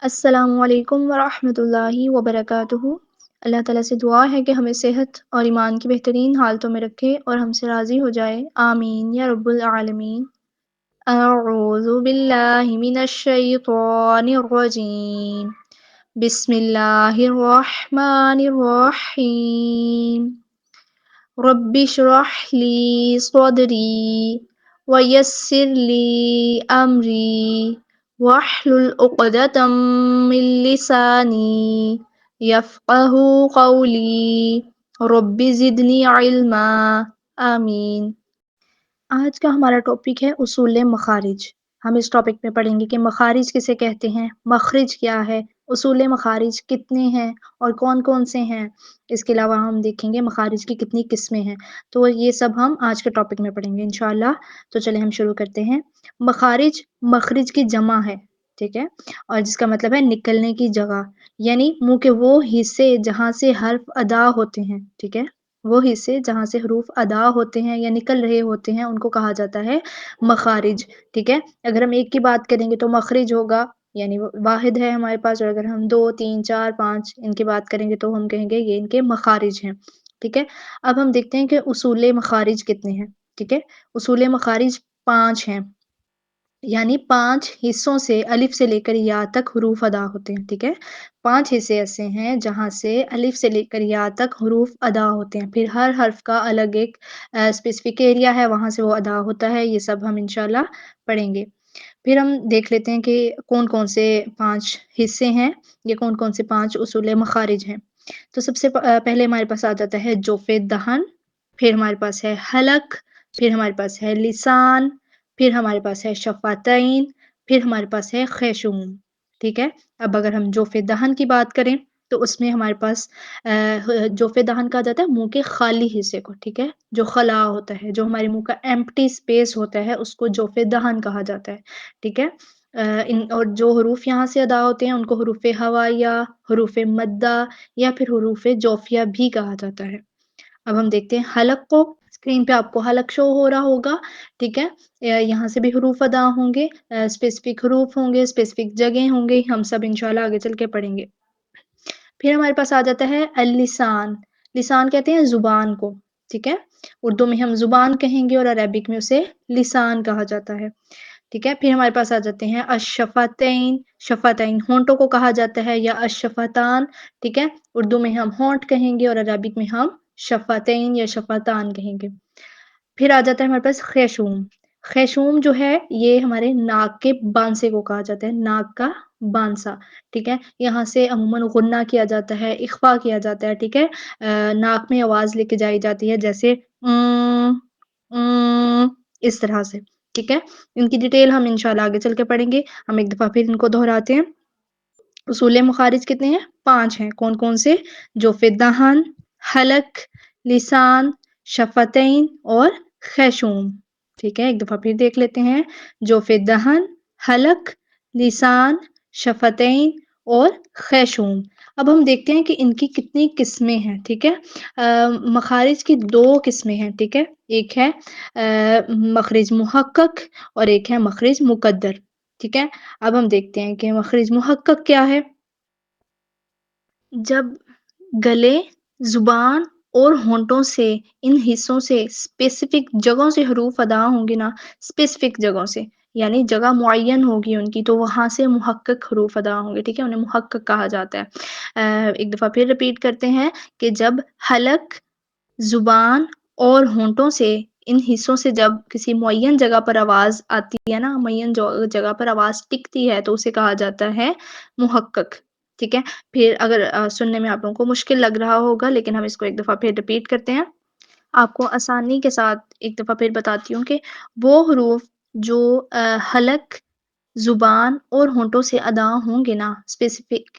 السلام علیکم ورحمۃ اللہ وبرکاتہ۔ اللہ تعالیٰ سے دعا ہے کہ ہمیں صحت اور ایمان کی بہترین حالتوں میں رکھے اور ہم سے راضی ہو جائے، آمین یا رب العالمین۔ اعوذ باللہ من الشیطان الرجیم، بسم اللہ الرحمن الرحیم۔ رب اشرح لی صدری ویسر لی امری واحلل عقدۃ من لسانی یفقہوا قولی رب زدنی علما، آمین۔ آج کا ہمارا ٹاپک ہے اصول مخارج۔ ہم اس ٹاپک میں پڑھیں گے کہ مخارج کسے کہتے ہیں، مخرج کیا ہے، اصول مخارج کتنے ہیں اور کون کون سے ہیں۔ اس کے علاوہ ہم دیکھیں گے مخارج کی کتنی قسمیں ہیں، تو یہ سب ہم آج کے ٹاپک میں پڑھیں گے انشاءاللہ۔ تو چلیں ہم شروع کرتے ہیں۔ مخارج مخرج کی جمع ہے، ٹھیک ہے، اور جس کا مطلب ہے نکلنے کی جگہ، یعنی منہ کے وہ حصے جہاں سے حرف ادا ہوتے ہیں، ٹھیک ہے، وہ حصے جہاں سے حروف ادا ہوتے ہیں یا نکل رہے ہوتے ہیں ان کو کہا جاتا ہے مخارج، ٹھیک ہے۔ اگر ہم ایک کی بات کریں گے تو مخرج ہوگا، یعنی وہ واحد ہے ہمارے پاس، اور اگر ہم 2 3 4 5 ان کی بات کریں گے تو ہم کہیں گے یہ ان کے مخارج ہیں، ٹھیک ہے۔ اب ہم دیکھتے ہیں کہ اصول مخارج کتنے ہیں، ٹھیک ہے۔ اصول مخارج 5 ہیں، یعنی 5 حصوں سے الف سے لے کر یا تک حروف ادا ہوتے ہیں، ٹھیک ہے۔ 5 حصے ایسے ہیں جہاں سے الف سے لے کر یا تک حروف ادا ہوتے ہیں، پھر ہر حرف کا الگ ایک اسپیسیفک ایریا ہے، وہاں سے وہ ادا ہوتا ہے، یہ سب ہم انشاءاللہ پڑھیں گے۔ پھر ہم دیکھ لیتے ہیں کہ کون کون سے 5 حصے ہیں، یہ کون کون سے 5 اصول مخارج ہیں۔ تو سب سے پہلے ہمارے پاس آ جاتا ہے جوف دہن، پھر ہمارے پاس ہے حلق، پھر ہمارے پاس ہے لسان، پھر ہمارے پاس ہے شفتین، پھر ہمارے پاس ہے خیشوم، ٹھیک ہے۔ اب اگر ہم جوف دہن کی بات کریں تو اس میں ہمارے پاس جوف دہن کہا جاتا ہے منہ کے خالی حصے کو، ٹھیک ہے، جو خلا ہوتا ہے، جو ہمارے منہ کا ایمپٹی اسپیس ہوتا ہے اس کو جوف دہن کہا جاتا ہے، ٹھیک ہے۔ اور جو حروف یہاں سے ادا ہوتے ہیں ان کو حروف ہوائیہ، حروف مدہ یا پھر حروف جوفیہ بھی کہا جاتا ہے۔ اب ہم دیکھتے ہیں حلق کو، اسکرین پہ آپ کو حلق شو ہو رہا ہوگا، ٹھیک ہے۔ یہاں سے بھی حروف ادا ہوں گے، اسپیسیفک حروف ہوں گے، اسپیسیفک جگہ ہوں گے، ہم سب انشاءاللہ آگے چل کے پڑھیں گے۔ پھر ہمارے پاس آ جاتا ہے اللسان، لسان کہتے ہیں زبان کو، ٹھیک ہے، اردو میں ہم زبان کہیں گے اور عربک میں اسے لسان کہا جاتا ہے، ٹھیک ہے۔ پھر ہمارے پاس آ جاتے ہیں الشفتین، شفتین ہونٹوں کو کہا جاتا ہے یا الشفتان، ٹھیک ہے، اردو میں ہم ہونٹ کہیں گے اور عربک میں ہم شفتین یا شفتان کہیں گے۔ پھر آ جاتا ہے ہمارے پاس خیشوم، خیشوم جو ہے یہ ہمارے ناک کے بانسے کو کہا جاتا ہے، ناک کا بانسا، ٹھیک ہے، یہاں سے عموماً غنہ کیا جاتا ہے، اخفا کیا جاتا ہے، ٹھیک ہے، ناک میں آواز لے کے جائی جاتی ہے جیسے اس طرح سے، ٹھیک ہے۔ ان کی ڈیٹیل ہم انشاءاللہ آگے چل کے پڑھیں گے، ہم ایک دفعہ پھر ان کو دہراتے ہیں۔ اصول مخارج کتنے ہیں؟ 5 ہیں، کون کون سے؟ جوف دہن، حلق، لسان، شفتین اور خیشوم، ٹھیک ہے۔ ایک دفعہ پھر دیکھ لیتے ہیں، جوف دہن، حلق، لسان، شفتین اور خیشوم۔ اب ہم دیکھتے ہیں کہ ان کی کتنی قسمیں ہیں، ٹھیک ہے۔ مخارج کی 2 قسمیں ہیں، ٹھیک ہے، ایک ہے مخرج محقق اور ایک ہے مخرج مقدر، ٹھیک ہے۔ اب ہم دیکھتے ہیں کہ مخرج محقق کیا ہے۔ جب گلے، زبان اور ہونٹوں سے ان حصوں سے اسپیسیفک جگہوں سے حروف ادا ہوں گے نا، اسپیسیفک جگہوں سے، یعنی جگہ معین ہوگی ان کی، تو وہاں سے محقق حروف ادا ہوں گے، ٹھیک ہے، انہیں محقق کہا جاتا ہے۔ ایک دفعہ پھر رپیٹ کرتے ہیں کہ جب حلق، زبان اور ہونٹوں سے ان حصوں سے جب کسی معین جگہ پر آواز آتی ہے نا، معین جگہ پر آواز ٹکتی ہے تو اسے کہا جاتا ہے محقق، ٹھیک ہے۔ پھر اگر سننے میں آپ لوگوں کو مشکل لگ رہا ہوگا لیکن ہم اس کو ایک دفعہ پھر رپیٹ کرتے ہیں، آپ کو آسانی کے ساتھ ایک دفعہ پھر بتاتی ہوں کہ وہ حروف جو حلق، زبان اور ہونٹوں سے ادا ہوں گے نا، اسپیسیفک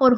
اور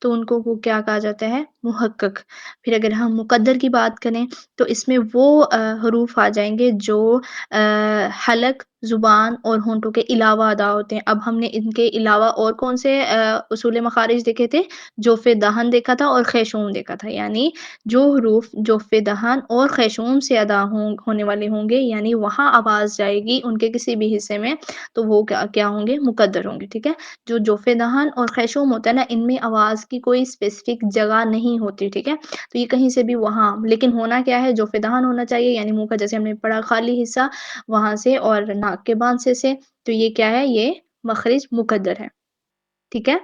تو ان کو وہ کیا کہا جاتا ہے؟ محقق۔ پھر اگر ہم مقدر کی بات کریں تو اس میں وہ حروف آ جائیں گے جو حلق، زبان اور ہونٹوں کے علاوہ ادا ہوتے ہیں۔ اب ہم نے ان کے علاوہ اور کون سے اصول مخارج دیکھے تھے؟ جوف دہن دیکھا تھا اور خیشوم دیکھا تھا، یعنی جو حروف جوف دہن اور خیشوم سے ادا ہونے والے ہوں گے، یعنی وہاں آواز جائے گی ان کے کسی بھی حصے میں، تو وہ کیا ہوں گے؟ مقدر ہوں گے، ٹھیک ہے۔ جو جوف دہن اور خیشوم ہوتا ہے نا، ان میں آواز کی کوئی اسپیسیفک جگہ نہیں ہوتی، ٹھیک ہے۔ تو یہ کہیں سے بھی وہاں، لیکن ہونا کیا ہے؟ جوف دہن ہونا چاہیے، یعنی منہ کا جیسے ہم نے پڑھا خالی حصہ وہاں سے، اور ناک کے بانسے سے، تو یہ کیا ہے؟ یہ مخرج مقدر ہے، ٹھیک ہے۔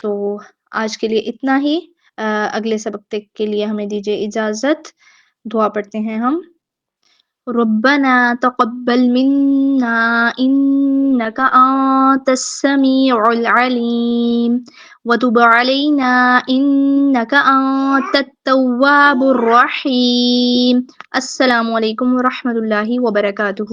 تو آج کے لیے اتنا ہی، اگلے سبق تک کے لیے ہمیں دیجیے اجازت۔ دعا پڑھتے ہیں ہم۔ ربنا تقبل منا انك انت السميع العليم وتب علينا انك انت التواب الرحيم۔ السلام علیکم ورحمۃ اللہ وبرکاتہ۔